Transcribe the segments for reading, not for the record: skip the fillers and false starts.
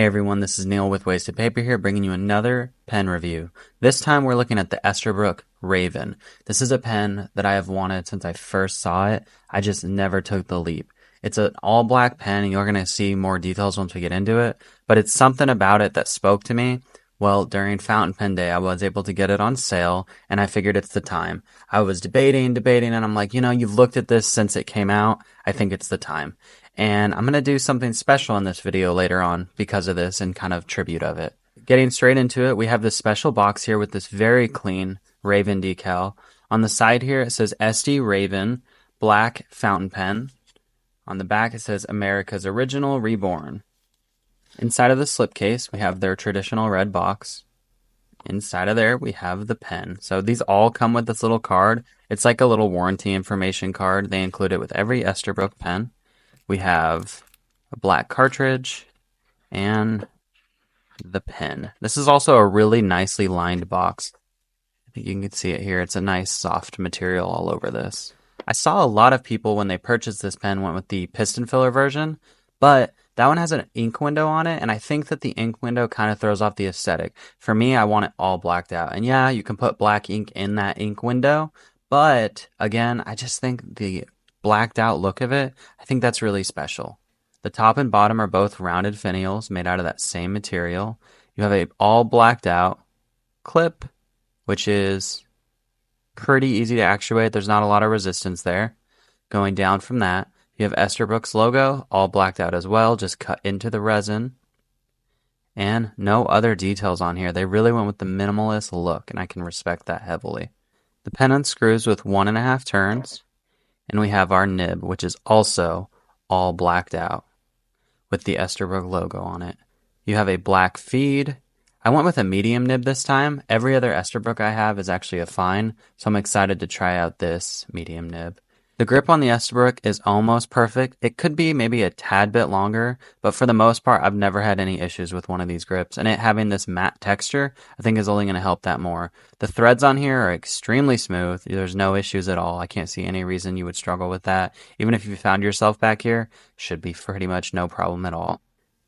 everyone, this is Neil with Wasted Paper here, bringing you another pen review. This time we're looking at the Esterbrook Raven. This is a pen that I have wanted since I first saw it. I just never took the leap. It's an all-black pen, and you're going to see more details once we get into it, but it's something about it that spoke to me. Well, during Fountain Pen Day, I was able to get it on sale, and I figured it's the time. I was debating, and I'm like, you've looked at this since it came out. I think it's the time. And I'm going to do something special in this video later on because of this and kind of tribute of it. Getting straight into it, we have this special box here with this very clean Raven decal. On the side here, it says SD Raven Black Fountain Pen. On the back, it says America's Original Reborn. Inside of the slipcase, we have their traditional red box. Inside of there, we have the pen. So these all come with this little card. It's like a little warranty information card. They include it with every Esterbrook pen. We have a black cartridge and the pen. This is also a really nicely lined box. I think you can see it here. It's a nice soft material all over this. I saw a lot of people when they purchased this pen went with the piston filler version, but that one has an ink window on it, and I think that the ink window kind of throws off the aesthetic. For me, I want it all blacked out. And yeah, you can put black ink in that ink window, but again, I just think the blacked out look of it, I think that's really special. The top and bottom are both rounded finials made out of that same material. You have a all blacked out clip, which is pretty easy to actuate. There's not a lot of resistance there. Going down from that, you have Esterbrook's logo, all blacked out as well, just cut into the resin. And no other details on here. They really went with the minimalist look, and I can respect that heavily. The pen unscrews with 1.5 turns. And we have our nib, which is also all blacked out with the Esterbrook logo on it. You have a black feed. I went with a medium nib this time. Every other Esterbrook I have is actually a fine, so I'm excited to try out this medium nib. The grip on the Esterbrook is almost perfect. It could be maybe a tad bit longer, but for the most part, I've never had any issues with one of these grips. And it having this matte texture, I think is only going to help that more. The threads on here are extremely smooth. There's no issues at all. I can't see any reason you would struggle with that. Even if you found yourself back here, should be pretty much no problem at all.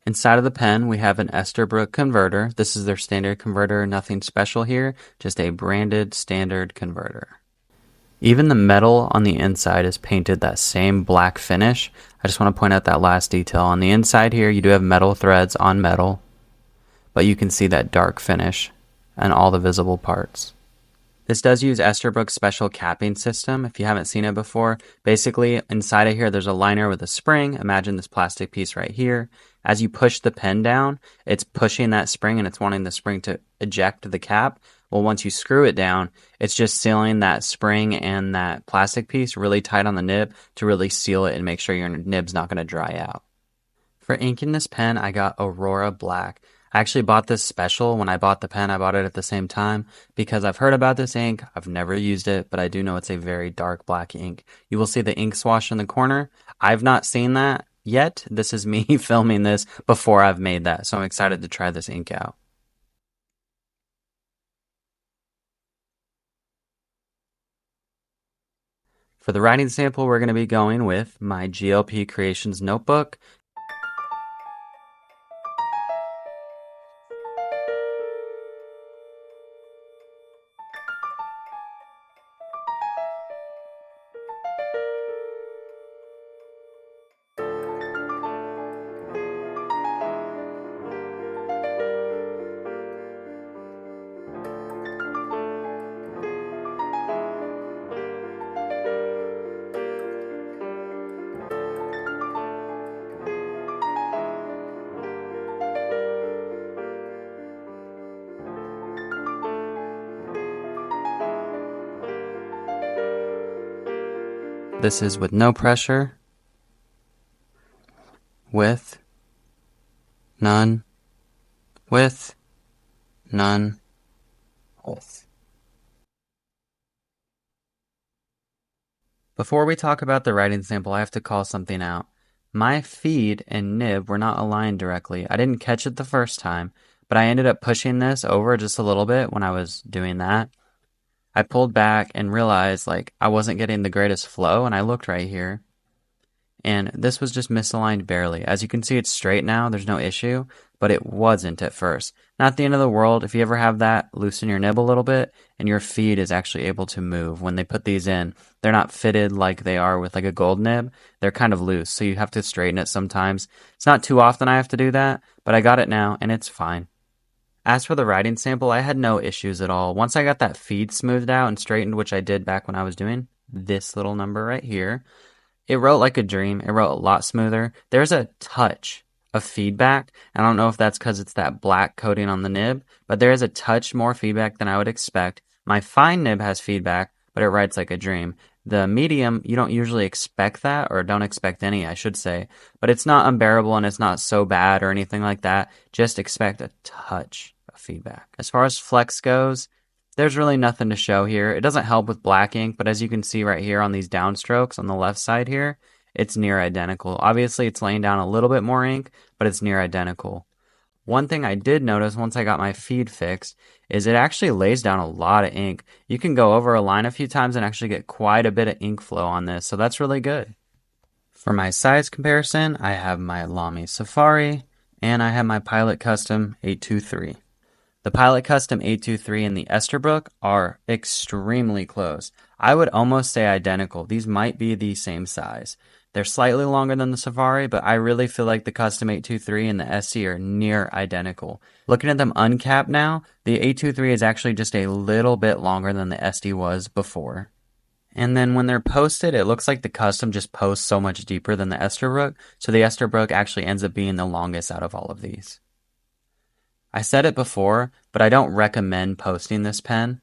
Inside of the pen, we have an Esterbrook converter. This is their standard converter, nothing special here, just a branded standard converter. Even the metal on the inside is painted that same black finish. I just want to point out that last detail. On the inside here, you do have metal threads on metal, but you can see that dark finish and all the visible parts. This does use Esterbrook's special capping system. If you haven't seen it before, basically inside of here, there's a liner with a spring. Imagine this plastic piece right here. As you push the pen down, it's pushing that spring and it's wanting the spring to eject the cap. Well, once you screw it down, it's just sealing that spring and that plastic piece really tight on the nib to really seal it and make sure your nib's not going to dry out. For inking this pen, I got Aurora Black. I actually bought this special. When I bought the pen, I bought it at the same time because I've heard about this ink. I've never used it, but I do know it's a very dark black ink. You will see the ink swash in the corner. I've not seen that yet. This is me filming this before I've made that, so I'm excited to try this ink out. For the writing sample, we're going to be going with my GLP Creations notebook. This is with no pressure, with, none, with, none, with. Before we talk about the writing sample, I have to call something out. My feed and nib were not aligned directly. I didn't catch it the first time, but I ended up pushing this over just a little bit when I was doing that. I pulled back and realized I wasn't getting the greatest flow, and I looked right here. And this was just misaligned barely. As you can see, it's straight now. There's no issue, but it wasn't at first. Not the end of the world. If you ever have that, loosen your nib a little bit and your feed is actually able to move. When they put these in, they're not fitted like they are with like a gold nib. They're kind of loose, so you have to straighten it sometimes. It's not too often I have to do that, but I got it now and it's fine. As for the writing sample, I had no issues at all. Once I got that feed smoothed out and straightened, which I did back when I was doing this little number right here, it wrote like a dream. It wrote a lot smoother. There's a touch of feedback. I don't know if that's because it's that black coating on the nib, but there is a touch more feedback than I would expect. My fine nib has feedback, but it writes like a dream. The medium, you don't usually expect that, or don't expect any, I should say, but it's not unbearable and it's not so bad or anything like that. Just expect a touch of feedback. As far as flex goes, there's really nothing to show here. It doesn't help with black ink, but as you can see right here on these downstrokes on the left side here, it's near identical. Obviously, it's laying down a little bit more ink, but it's near identical. One thing I did notice once I got my feed fixed is it actually lays down a lot of ink. You can go over a line a few times and actually get quite a bit of ink flow on this, so that's really good. For my size comparison, I have my Lamy Safari and I have my Pilot Custom 823. The Pilot Custom 823 and the Esterbrook are extremely close. I would almost say identical. These might be the same size. They're slightly longer than the Safari, but I really feel like the Custom 823 and the SD are near identical. Looking at them uncapped now, the 823 is actually just a little bit longer than the SD was before. And then when they're posted, it looks like the Custom just posts so much deeper than the Esterbrook, so the Esterbrook actually ends up being the longest out of all of these. I said it before, but I don't recommend posting this pen,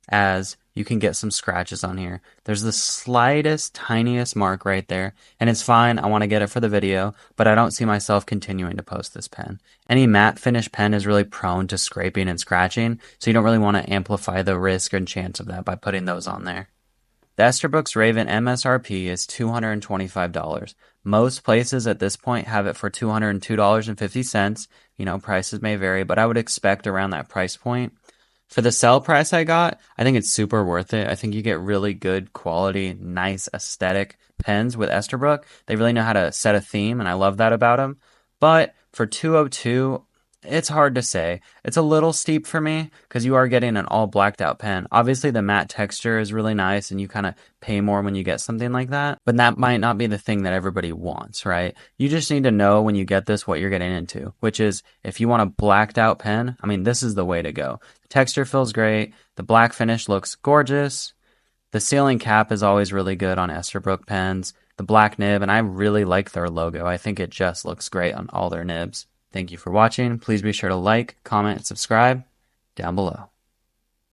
as you can get some scratches on here. There's the slightest, tiniest mark right there, and it's fine. I want to get it for the video, but I don't see myself continuing to post this pen. Any matte finish pen is really prone to scraping and scratching, so you don't really want to amplify the risk and chance of that by putting those on there. The Esterbrook's Raven MSRP is $225. Most places at this point have it for $202.50. You know, prices may vary, but I would expect around that price point. For the sell price I got, I think it's super worth it. I think you get really good quality, nice aesthetic pens with Esterbrook. They really know how to set a theme, and I love that about them. But for $202, it's hard to say. It's a little steep for me because you are getting an all blacked out pen. Obviously, the matte texture is really nice and you kind of pay more when you get something like that. But that might not be the thing that everybody wants, right? You just need to know when you get this what you're getting into, which is if you want a blacked out pen, I mean, this is the way to go. The texture feels great. The black finish looks gorgeous. The sealing cap is always really good on Esterbrook pens. The black nib, and I really like their logo. I think it just looks great on all their nibs. Thank you for watching. Please be sure to like, comment, and subscribe down below.